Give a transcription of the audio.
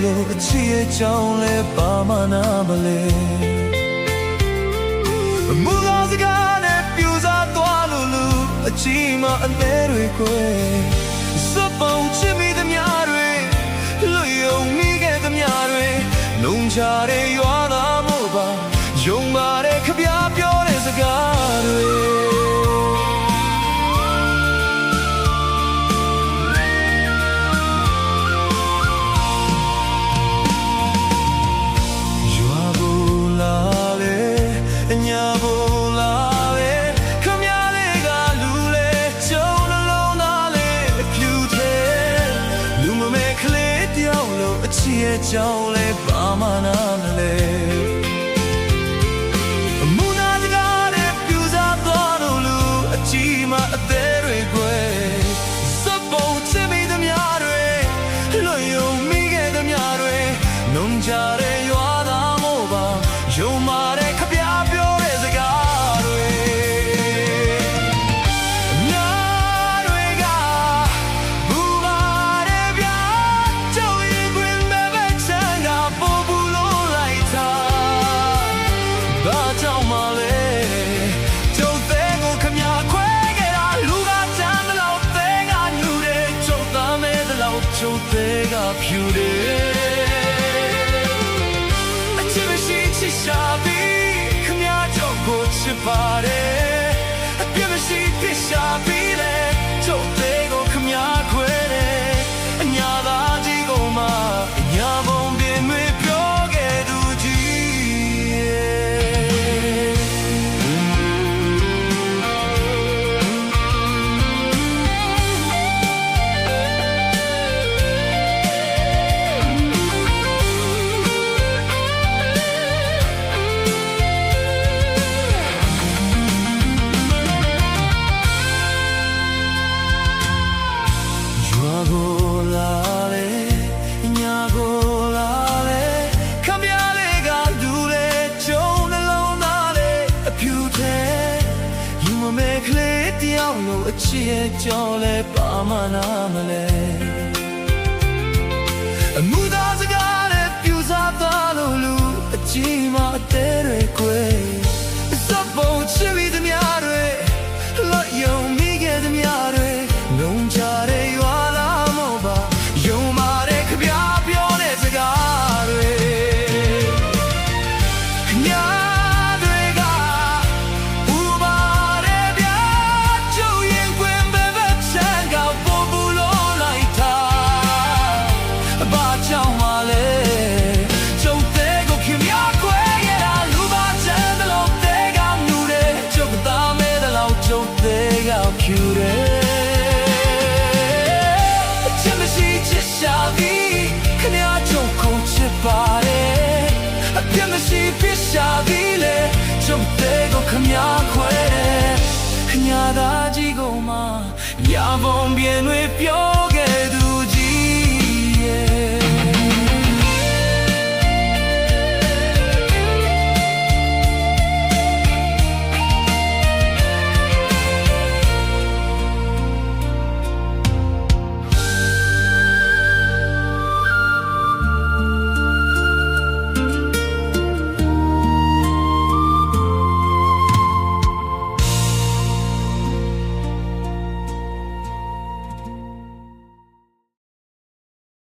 လို့အချစ်ရဲ့ကြောင်းလဲပါမနာမလဲမူလာစကားနဲ့ပြူစားသွားလို့လူအချီမအသေးတွေကိုစပုံချစ်မိသမျှတွေလူယုံမိခဲ့သမျှတွေလုံချတဲ့ရွာသားမို့ပါယုံပါတဲ့ခပြပြောတဲ့စကားတွေကြောင်းလဲပါမနာမလဲမူနာစကားနဲ့ပြူစားသွားလို့လူအချီမအသေးတွေကိုစပုံချစ်မိသမျှတွေလွတ်ယုံမိခဲ့သမျှတွေနှုံကြတဲ့ရွာသားမို့ပါယုံမာတဲ့ခပြပြောတဲ့စကားတွေကျုပ်သေးကဖြူတယ်အချစ်မရှိချစ်ရှာပြီးခမကျုပ်ကိုချစ်ပါတယ်အပြစ်မရှိပြစ်ရှာပြီးလေကျုပ်သေးကိုခမခွဲတယ်အညာသာကြီးကိုမှအညာပုံပြင်းတွေပြောခဲ့သူကြီးအချစ်ရဲ့ကြောင်းလဲပါမနာမလဲ